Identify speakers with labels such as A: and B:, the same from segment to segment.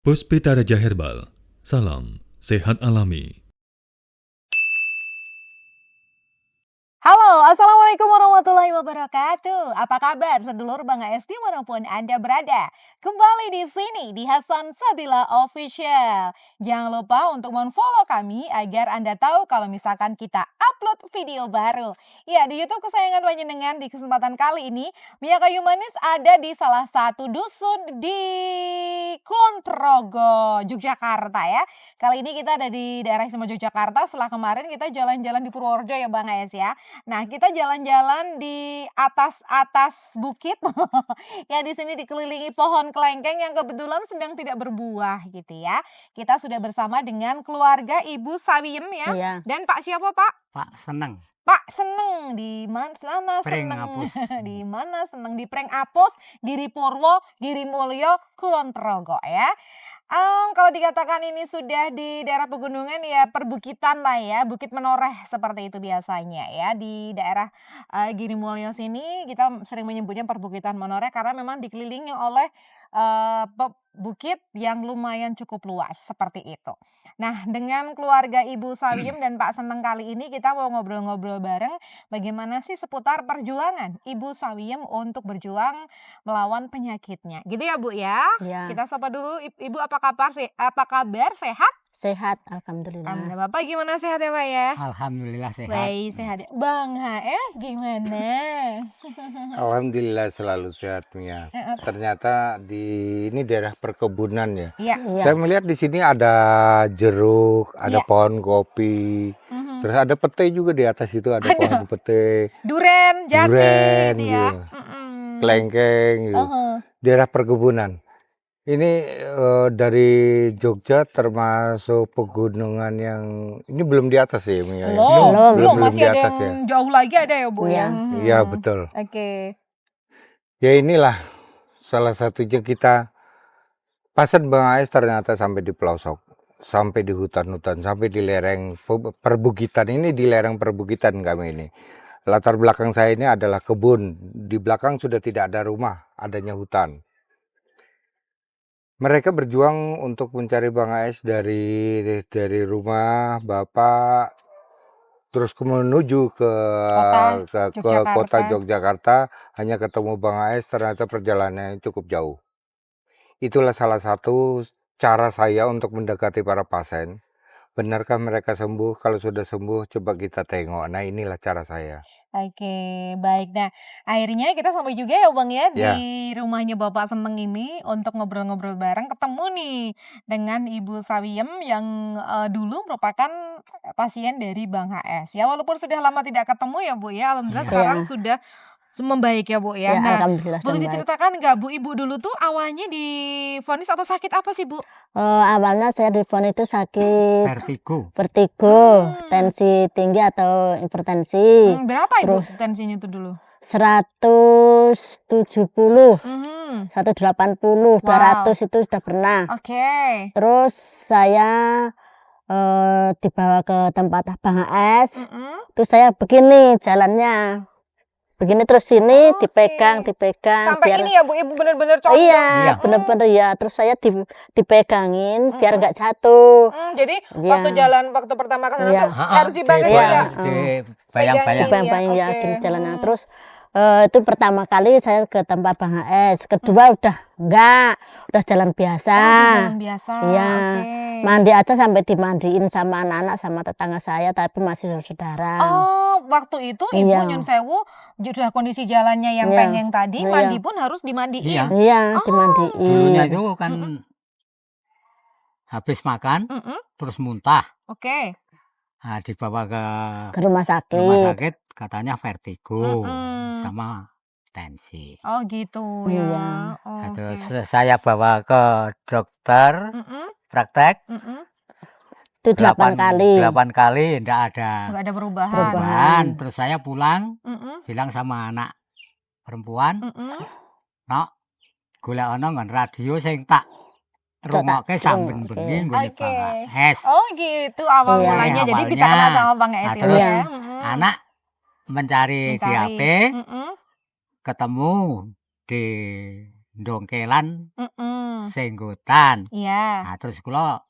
A: Puspita Raja Herbal, salam sehat alami.
B: Halo, Assalamualaikum warahmatullahi wabarakatuh. Apa kabar sedulur Bang AS dimanapun Anda berada? Kembali di sini di Hasan Sabila Official. Jangan lupa untuk follow kami agar Anda tahu kalau misalkan kita upload video baru. Ya, di YouTube kesayangan panjenengan di kesempatan kali ini, Mia Kayu Manis ada di salah satu dusun di Kulon Progo, Yogyakarta ya. Kali ini kita ada di daerah istimewa Yogyakarta setelah kemarin kita jalan-jalan di Purworejo ya Bang AS ya. Nah, kita jalan-jalan di atas bukit yang di sini dikelilingi pohon kelengkeng yang kebetulan sedang tidak berbuah gitu ya. Kita sudah bersama dengan keluarga Ibu Sawiem ya.
C: Iya,
B: Dan Pak siapa Pak?
C: Pak Seneng,
B: Pak Seneng di mana sana
C: Pring
B: seneng
C: Apus.
B: di mana seneng di Pring Apus, Giri Purwo, Giri Mulyo, Kulon Progo ya. Kalau dikatakan ini sudah di daerah pegunungan ya perbukitan lah ya, Bukit Menoreh seperti itu biasanya ya. Di daerah Girimulyo sini kita sering menyebutnya perbukitan Menoreh karena memang dikelilingi oleh bukit yang lumayan cukup luas seperti itu. Nah, dengan keluarga Ibu Sawiem dan Pak Seneng kali ini kita mau ngobrol-ngobrol bareng bagaimana sih seputar perjuangan Ibu Sawiem untuk berjuang melawan penyakitnya. Gitu ya, Bu ya?
C: iya,
B: Kita sapa dulu Ibu apa kabar sih? Apa kabar? Sehat?
C: sehat alhamdulillah.
B: Alhamdulillah. Bapak gimana sehat ya, Pak ya?
C: Alhamdulillah sehat.
B: Baik, sehat ya. Bang HS gimana?
D: Alhamdulillah selalu sehat Mia.
B: Heeh.
D: Ternyata ini daerah perkebunan ya.
B: Iya.
C: Iya,
D: Saya melihat di sini ada jeruk, ada
B: Iya.
D: pohon kopi,
B: Mhm.
D: terus ada pete juga di atas itu ada pohon pete,
B: Duren, jati
D: duren,
B: gitu ya.
D: gitu, kelengkeng, gitu.
B: Heeh.
D: Daerah perkebunan. Ini dari Jogja termasuk pegunungan yang ini belum di atas ya Mia ya.
B: Belum,
D: Belum
B: masih
D: di
B: ada
D: atas
B: yang
D: ya.
B: jauh lagi ada ya, Bu ya?
C: Iya.
D: Iya betul.
B: Oke.
D: Ya inilah salah satunya kita Pasar Bangais ternyata sampai di pelosok, sampai di hutan-hutan, sampai di lereng perbukitan. Ini di lereng perbukitan kami ini. Latar belakang saya ini adalah kebun. Di belakang sudah tidak ada rumah, adanya hutan. Mereka berjuang untuk mencari Bangais dari rumah bapak, terus menuju ke kota Yogyakarta. Hanya ketemu Bangais, ternyata perjalanannya cukup jauh. Itulah salah satu cara saya untuk mendekati para pasien. Benarkah mereka sembuh? Kalau sudah sembuh, coba kita tengok. Nah, inilah cara saya.
B: Oke, baik. Nah, akhirnya kita sampai juga ya Bang ya di
D: Ya,
B: rumahnya Bapak Seneng ini untuk ngobrol-ngobrol bareng, ketemu nih dengan Ibu Sawiem yang dulu merupakan pasien dari Bang HS. Ya walaupun sudah lama tidak ketemu ya Bu ya, alhamdulillah
D: Iya.
B: sekarang
C: Iya.
B: sudah membaik ya Bu ya.
C: Ya
B: Nah,
C: alhamdulillah
B: boleh
C: sudah baik.
B: diceritakan nggak Bu, Ibu dulu tuh awalnya divonis atau sakit apa sih Bu?
C: Awalnya saya divonis itu sakit
D: vertigo.
C: vertigo, tensi tinggi atau hipertensi.
B: Berapa Ibu
C: Terus
B: tensinya tuh dulu?
C: 170,
B: Mhm.
C: 180,
B: Wow.
C: 200 itu sudah pernah.
B: Oke.
C: Terus saya dibawa ke tempat Bang AS.
B: Mhm.
C: Terus saya begini jalannya. Begini terus sini
B: Oke.
C: dipegang
B: Sampai
C: biar
B: ini ya Bu, Ibu bener-bener condong.
C: iya, bener-bener ya. Terus saya dipegangin biar nggak jatuh.
B: Jadi
C: Iya.
B: waktu pertama ke sana
C: Iya.
B: tuh harus dibangun
C: Iya.
B: ya.
D: Bayang-bayang.
C: Bayang-bayang ya,
B: Oke.
C: gini jalannya. Terus itu pertama kali saya ke tempat Bang HS. Kedua udah enggak, udah jalan biasa.
B: Jalan biasa.
C: Iya.
B: Oke.
C: Mandi aja sampai dimandiin sama anak-anak sama tetangga saya, tapi masih saudara.
B: Oh, waktu itu Ibu
C: Iya.
B: nyun sewu sudah kondisi jalannya yang
C: Iya.
B: pengeng tadi,
C: Iya.
B: mandi pun harus dimandiin.
C: Iya,
B: Oh.
C: dimandiin.
E: Dulunya itu kan habis makan
B: Mm-mm.
E: terus muntah.
B: Oke.
E: Nah, dibawa ke
C: Ke rumah
E: rumah
C: sakit.
E: sakit katanya vertigo
B: Mm-mm.
E: sama tensi.
B: Oh gitu
C: Iya.
B: ya.
E: Nah,
B: Oke.
E: terus saya bawa ke dokter
B: Mm-mm.
E: praktek
B: Mm-mm.
C: Itu 8 kali.
E: 8 kali enggak ada
B: Nggak ada perubahan.
E: perubahan. Terus saya pulang
B: Mm-mm.
E: bilang sama anak perempuan,
B: Mm-mm.
E: "Nok, golek ana nggon radio sing tak rungokke samben bengi nggone
B: Oke.
E: Bang AS."
B: Oh gitu awal
C: Iya.
B: mulanya, jadi bisa
E: Awalnya.
B: kenal sama Bang
E: Nah,
B: Es
E: terus
B: ya.
E: anak mencari di HP,
B: Mm-mm.
E: ketemu di ndongkelan
B: Mhm.
E: senggotan.
B: Iya.
E: Nah, terus kula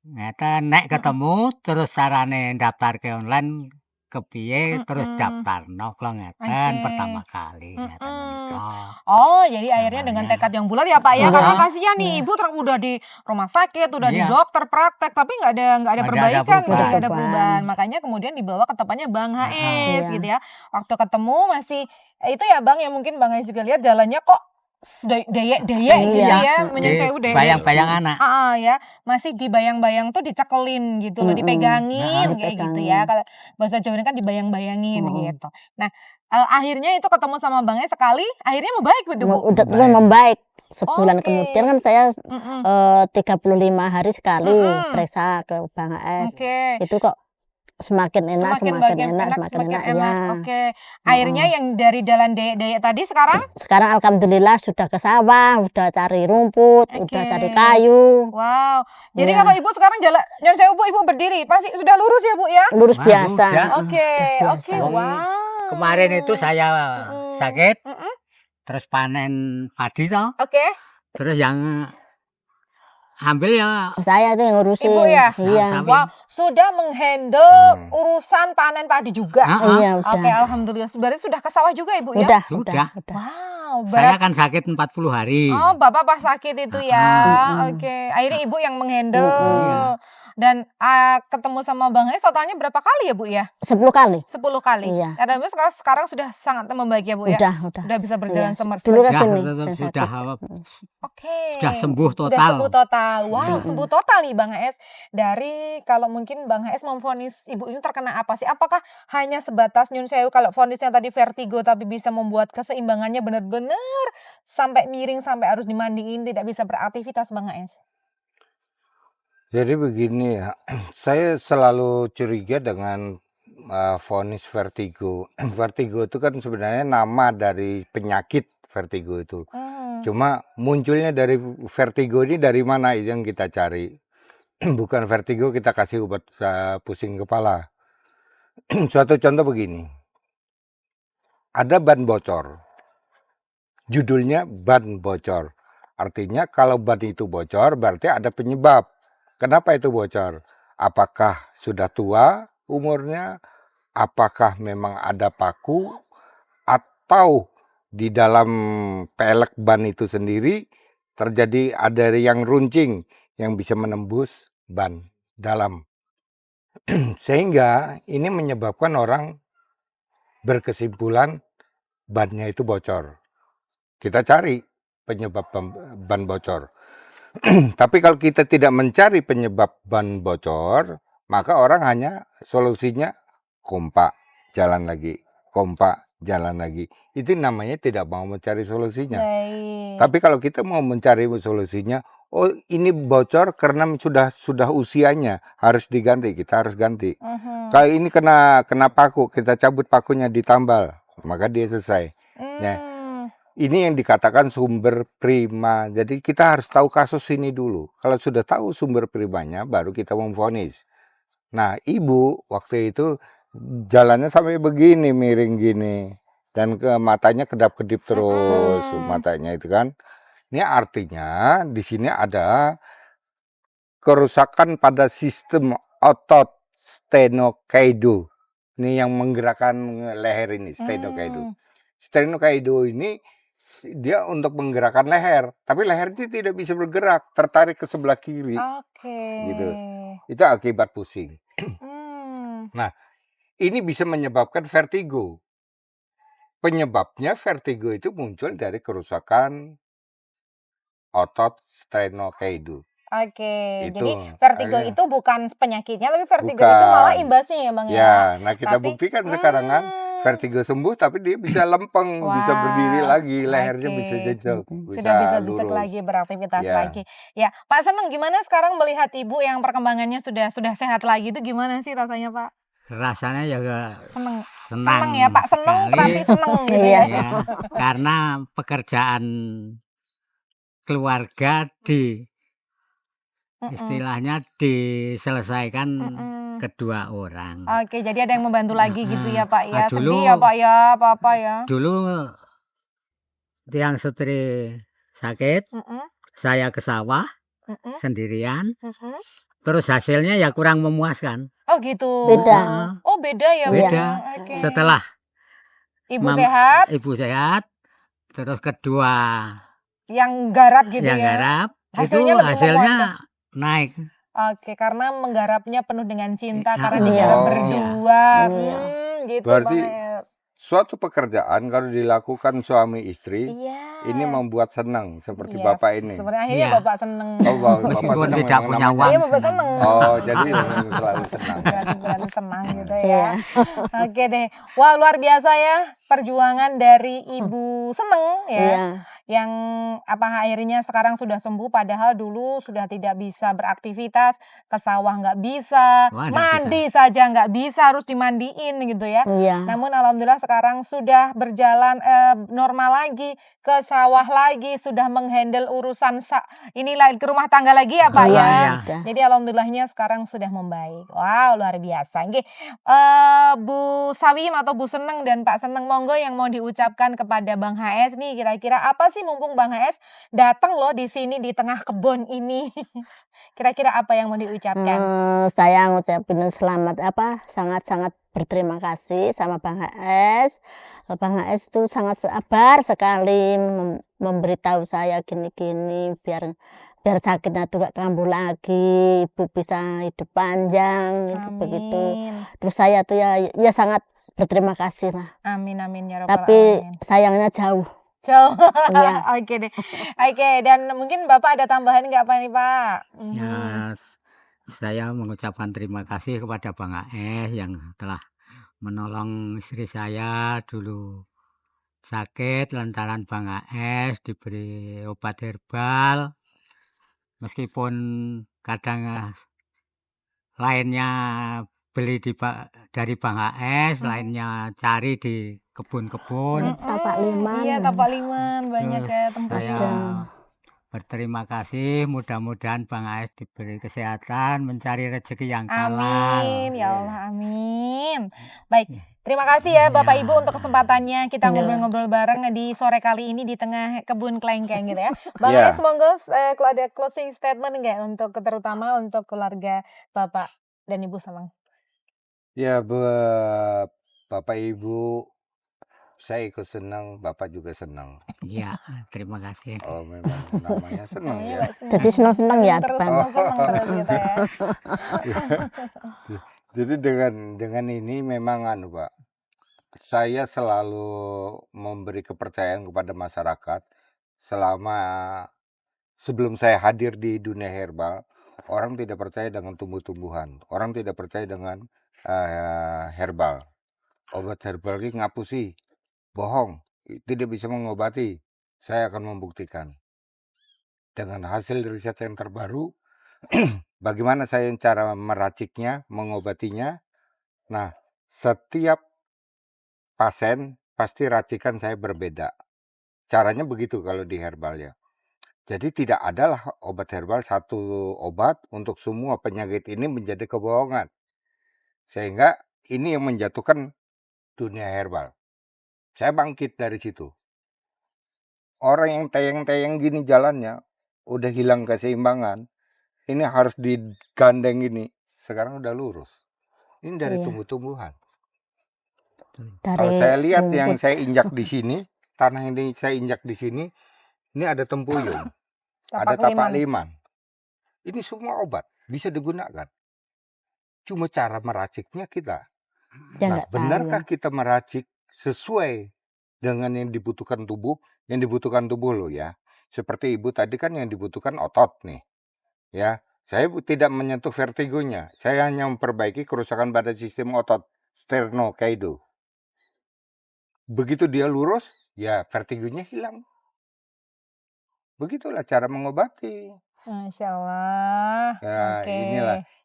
E: ngeten nek ketemu terus carane ndaftarke online kepiye terus
B: Mhm.
E: daftarno kula ngeten
B: Oke.
E: pertama kali ngeten
B: Mhm.
E: menika.
B: Oh, jadi akhirnya dengan
E: Namanya.
B: tekad yang bulat ya, Pak, ya?
C: Iya.
B: Karena kasihan
C: Iya.
B: nih ibu udah di rumah sakit, udah di
E: Iya.
B: dokter, praktek, tapi nggak ada
E: Nggak ada
B: perbaikan,
E: perubahan.
B: nggak ada
C: Perubahan.
B: perubahan. Makanya kemudian dibawa ke tempatnya Bang
E: Heeh.
B: HS
C: Iya.
B: gitu ya. Waktu ketemu masih itu ya, Bang, ya mungkin Bang HS juga lihat jalannya kok dayek-dayek gitu
C: Iya.
B: ya,
C: Heeh.
B: menyun
E: Di
B: sewu dayek.
E: bayang-bayang anak.
B: Heeh, ya. Masih dibayang-bayang tuh dicekelin gitu loh,
C: Mhm.
B: dipegangin
E: Heeh.
B: kayak gitu ya.
C: Dipegangin.
B: Kalau bahasa Jawanya kan dibayang-bayangin
C: Heeh.
B: gitu. Nah, akhirnya itu ketemu sama Bang HS sekali, akhirnya membaik gitu, Bu?
C: Udah
E: Membaik.
C: membaik. Sebulan
B: Oke.
C: kemudian kan saya
B: Mhm.
C: 35 hari sekali
B: Mhm.
C: periksa ke Bang HS.
B: Oke.
C: Itu kok semakin enak,
B: Semakin
C: semakin
B: bagian
C: enak,
B: enak,
C: semakin
B: semakin
C: enak,
B: enak.
C: ya.
B: Oke. Akhirnya
C: Heeh.
B: yang dari jalan dayek-dayek tadi sekarang?
C: Sekarang alhamdulillah sudah ke sawah, udah cari rumput, udah
B: Oke.
C: cari kayu.
B: Wow. Jadi
C: Iya.
B: kalau Ibu sekarang jalan nyun sewu, Bu, Ibu berdiri, pasti sudah lurus ya, Bu, ya?
C: Lurus
E: Wah,
C: biasa.
E: udah.
C: Heeh,
B: Oke,
C: udah
B: oke.
C: biasa.
E: Wong
B: Wow.
E: kemarin itu saya
B: Mhm.
E: sakit,
B: Mhm.
E: terus panen padi toh,
B: Oke.
E: terus yang ambil ya
C: Saya itu yang ngurusin.
B: Ibu ya?
C: Iya.
E: Sawi.
B: Wow, sudah menghandle
D: Hmm.
B: urusan panen padi juga.
E: Heeh.
C: Iya, udah.
B: Oke, alhamdulillah. Berarti sudah ke sawah juga, Ibu, ya?
C: Udah.
E: Sudah.
B: Wow,
E: Saya
B: berat.
E: kan sakit 40 hari.
B: Oh, Bapak pas sakit itu ya.
C: Heeh.
B: Oke. Akhirnya Ibu yang menghandle.
E: Iya.
B: Dan ketemu sama Bang HS totalnya berapa kali ya, Bu, ya?
C: 10 kali.
B: 10 kali.
C: Iya.
B: Alhamdulillah sekarang sudah sangat membaik ya, Bu, ya?
C: Udah.
B: Udah bisa berjalan
C: Iya.
B: semer
C: Dulu kan
E: Ya,
C: sini.
E: tetap
C: saya
E: sudah
C: sakit.
B: Oke.
E: sudah sembuh
B: Sudah
E: total.
B: sembuh total. Wow,
C: Mm-mm.
B: sembuh total nih Bang HS. Dari kalau mungkin Bang HS memvonis Ibu ini terkena apa sih? Apakah hanya sebatas nyun sewu kalau vonisnya tadi vertigo tapi bisa membuat keseimbangannya benar-benar sampai miring, sampai harus dimandiin, tidak bisa beraktivitas Bang HS?
D: Jadi begini ya, saya selalu curiga dengan vonis vertigo. Vertigo itu kan sebenarnya nama dari penyakit vertigo itu. Cuma munculnya dari vertigo ini dari mana itu yang kita cari. Bukan vertigo kita kasih obat pusing kepala. Suatu contoh begini. Ada ban bocor. Judulnya ban bocor. Artinya kalau ban itu bocor berarti ada penyebab. Kenapa itu bocor? Apakah sudah tua umurnya? Apakah memang ada paku? Atau di dalam pelek ban itu sendiri terjadi ada yang runcing yang bisa menembus ban dalam. Sehingga ini menyebabkan orang berkesimpulan bannya itu bocor. Kita cari penyebab ban bocor. Tapi kalau kita tidak mencari penyebab ban bocor, maka orang hanya solusinya kompak, jalan lagi, kompak, jalan lagi. Itu namanya tidak mau mencari solusinya.
B: Baik.
D: Tapi kalau kita mau mencari solusinya, oh ini bocor karena sudah usianya, harus diganti, kita harus ganti. Kalau ini kena paku, kita cabut pakunya ditambal, maka dia selesai. Nah, ini yang dikatakan sumber prima. Jadi kita harus tahu kasus ini dulu. Kalau sudah tahu sumber primanya, baru kita memvonis. Nah, ibu waktu itu jalannya sampai begini, miring gini. Dan matanya kedap-kedip terus, matanya itu kan. Ini artinya di sini ada kerusakan pada sistem otot sternocleido. Ini yang menggerakkan leher ini, sternocleido. Sternocleido ini dia untuk menggerakkan leher, tapi leher itu tidak bisa bergerak, tertarik ke sebelah kiri.
B: Oke.
D: Gitu. Itu akibat pusing. Nah, ini bisa menyebabkan vertigo. Penyebabnya vertigo itu muncul dari kerusakan otot sternocleido.
B: Oke,
D: Itu,
B: jadi vertigo
D: akhirnya.
B: itu bukan penyakitnya, tapi vertigo
D: Bukan.
B: itu malah imbasnya ya Bang ya?
D: Ya, nah kita
B: Tapi-
D: buktikan sekarang kan vertigo sembuh, tapi dia bisa lempeng, bisa
B: Wah,
D: berdiri lagi, lehernya
B: oke.
D: bisa jejak,
B: Sudah bisa
D: lurus.
B: jejak lagi, beraktivitas
D: Ya.
B: lagi. Ya, Pak Seneng gimana sekarang melihat Ibu yang perkembangannya sudah sehat lagi itu gimana sih rasanya Pak?
E: Rasanya ya
B: Seneng.
E: senang.
B: Seneng ya Pak, seneng
E: sekali.
B: tapi seneng gitu
C: Iya.
B: ya.
E: Ya, karena pekerjaan keluarga istilahnya diselesaikan kedua orang.
B: Oke, jadi ada yang membantu lagi gitu ya Pak ya.
E: Dulu-
B: Sedih ya Pak ya, apa-apa ya.
E: Dulu tiang setri sakit,
B: Mm-mm,
E: saya ke sawah
B: mm-mm,
E: sendirian,
B: mm-mm.
E: terus hasilnya ya kurang memuaskan.
B: Oh gitu.
C: Beda.
E: Heeh,
B: Oh beda ya
C: Iya.
B: Bang.
E: beda.
B: Oke.
E: Setelah
B: Ibu sehat,
E: ibu sehat, terus kedua
B: yang garap gitu
E: yang
B: ya.
E: garap, itu
B: Hasilnya lebih memuaskan.
E: hasilnya naik.
B: Oke, karena menggarapnya penuh dengan cinta karena
E: Heeh.
B: digarap
D: Oh.
B: berdua.
C: Iya.
B: Gitu
D: Berarti
B: Bang Es.
D: suatu pekerjaan kalau dilakukan suami istri
B: Iya.
D: ini membuat senang seperti
B: Yes,
D: Bapak ini.
B: sebenarnya akhirnya
E: Iya.
B: Bapak seneng.
D: Oh, Bapak
E: Meskipun
D: senang
E: tidak
D: memang
E: punya
D: namanya.
E: uang.
B: Iya, Bapak seneng.
D: Oh, jadi selalu senang.
B: Berarti senang gitu ya.
C: Iya.
B: Oke deh. Wah, luar biasa ya perjuangan dari Ibu Seneng ya.
C: Iya.
B: Yang akhirnya sekarang sudah sembuh padahal dulu sudah tidak bisa beraktivitas, ke sawah nggak bisa,
E: Wah, nggak
B: mandi saja nggak bisa, harus dimandiin gitu ya.
C: Iya.
B: Namun alhamdulillah sekarang sudah berjalan normal lagi, ke sawah lagi, sudah menghandle urusan inilah ke rumah tangga lagi ya Pak
E: Iya,
B: ya.
E: iya.
C: Udah.
B: Jadi alhamdulillahnya sekarang sudah membaik. Wow, luar biasa. Nggih, Bu Sawim atau Bu Seneng dan Pak Seneng, monggo yang mau diucapkan kepada Bang HS nih, kira-kira apa sih mumpung Bang HS datang loh di sini di tengah kebun ini. Kira-kira apa yang mau diucapkan?
C: Saya ngucapin selamat sangat-sangat berterima kasih sama Bang HS. Bang HS itu sangat sabar sekali memberitahu saya gini-gini biar sakitnya tuh gak kambuh lagi, ibu bisa hidup panjang gitu, begitu.
B: Amin.
C: Terus saya tuh ya sangat berterima kasih lah.
B: Amin amin ya rabbal
C: Tapi
B: alamin.
C: sayangnya jauh.
B: Jauh.
C: Iya.
B: Oke deh. Oke, dan mungkin Bapak ada tambahan nggak Pak nih Pak?
E: Ya, saya mengucapkan terima kasih kepada Bang AS yang telah menolong istri saya dulu sakit lantaran Bang AS diberi obat herbal. Meskipun kadang lainnya beli dari Bang AS, lainnya cari di kebun-kebun.
C: Tapak Liman.
B: Iya, Tapak Liman banyak
E: Terus
B: ya
E: saya
B: tempatnya.
E: berterima kasih, mudah-mudahan Bang AS diberi kesehatan, mencari rezeki yang halal.
B: Amin, ya Allah, amin. Baik, terima kasih ya Bapak
E: Ya.
B: Ibu untuk kesempatannya kita
C: Ya.
B: ngobrol-ngobrol bareng di sore kali ini di tengah kebun kelengkeng gitu ya. Bang
D: Ya.
B: Ais, monggo kalau ada closing statement nggak untuk terutama untuk keluarga Bapak dan Ibu Seneng?
D: Ya, Bapak Ibu, saya ikut senang, Bapak juga senang.
E: Iya, terima kasih.
D: Oh, memang namanya senang
B: Namanya
D: ya.
B: Mbak Seneng.
C: Jadi seneng-seneng ya
B: Terus
C: depan.
B: seneng terus gitu ya.
D: Jadi dengan ini memang Pak, saya selalu memberi kepercayaan kepada masyarakat selama sebelum saya hadir di dunia herbal, orang tidak percaya dengan tumbuh-tumbuhan, orang tidak percaya dengan herbal. Obat herbal ini ngapusi, bohong, tidak bisa mengobati. Saya akan membuktikan dengan hasil riset yang terbaru, bagaimana saya cara meraciknya, mengobatinya. Nah, setiap pasien pasti racikan saya berbeda. Caranya begitu kalau di herbal ya. Jadi tidak adalah obat herbal satu obat untuk semua penyakit ini menjadi kebohongan. Sehingga ini yang menjatuhkan dunia herbal. Saya bangkit dari situ. Orang yang teyeng-teyeng gini jalannya, udah hilang keseimbangan, ini harus digandeng ini. Sekarang udah lurus. Ini dari
C: Iya.
D: tumbuh-tumbuhan.
C: Dari
D: Kalau saya lihat yang
C: rumput.
D: saya injak di sini, tanah ini saya injak di sini, ini ada tempuyung, ada tapak liman. Ini semua obat bisa digunakan. Cuma cara meraciknya kita.
C: Ya
D: Nah,
C: nggak tahu
D: benarkah
C: ya.
D: kita meracik sesuai dengan yang dibutuhkan tubuh? Yang dibutuhkan tubuh loh ya. Seperti ibu tadi kan yang dibutuhkan otot nih. Ya, saya tidak menyentuh vertigonya. Saya hanya memperbaiki kerusakan pada sistem otot sternocleido. Begitu dia lurus, ya vertigonya hilang. Begitulah cara mengobati.
B: Masya Allah.
D: Ya,
B: Oke.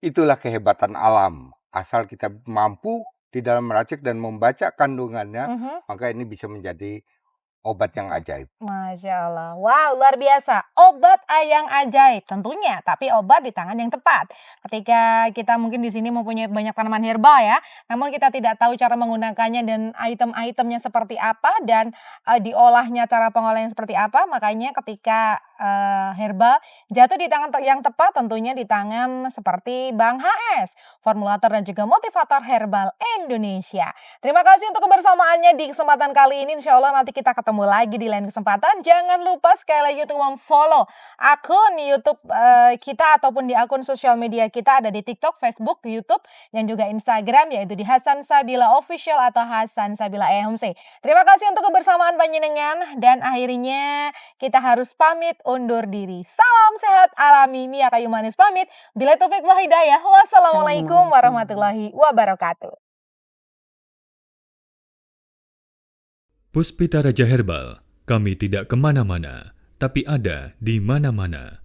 D: itulah kehebatan alam. Asal kita mampu di dalam meracik dan membaca kandungannya, maka ini bisa menjadi obat yang ajaib.
B: Masya Allah. Wow, luar biasa. Obat yang ajaib tentunya, tapi obat di tangan yang tepat. Ketika kita mungkin di sini mempunyai banyak tanaman herbal ya, namun kita tidak tahu cara menggunakannya dan item-itemnya seperti apa dan diolahnya cara pengolahannya seperti apa, makanya ketika herbal jatuh di tangan yang tepat tentunya di tangan seperti Bang HS, formulator dan juga motivator herbal Indonesia. Terima kasih untuk kebersamaannya di kesempatan kali ini. Insya Allah nanti kita ketemu lagi di lain kesempatan. Jangan lupa sekali lagi untuk follow akun YouTube kita ataupun di akun sosial media kita ada di TikTok, Facebook, YouTube, dan juga Instagram yaitu di Hasan Sabila Official atau Hasan Sabila EMC. Terima kasih untuk kebersamaan panjenengan dan akhirnya kita harus pamit undur diri. Salam sehat alami, Mia Kayu Manis pamit. Bila taufik wal hidayah. Wassalamualaikum warahmatullahi wabarakatuh.
A: Puspita Raja Herbal, kami tidak kemana-mana, tapi ada di mana-mana.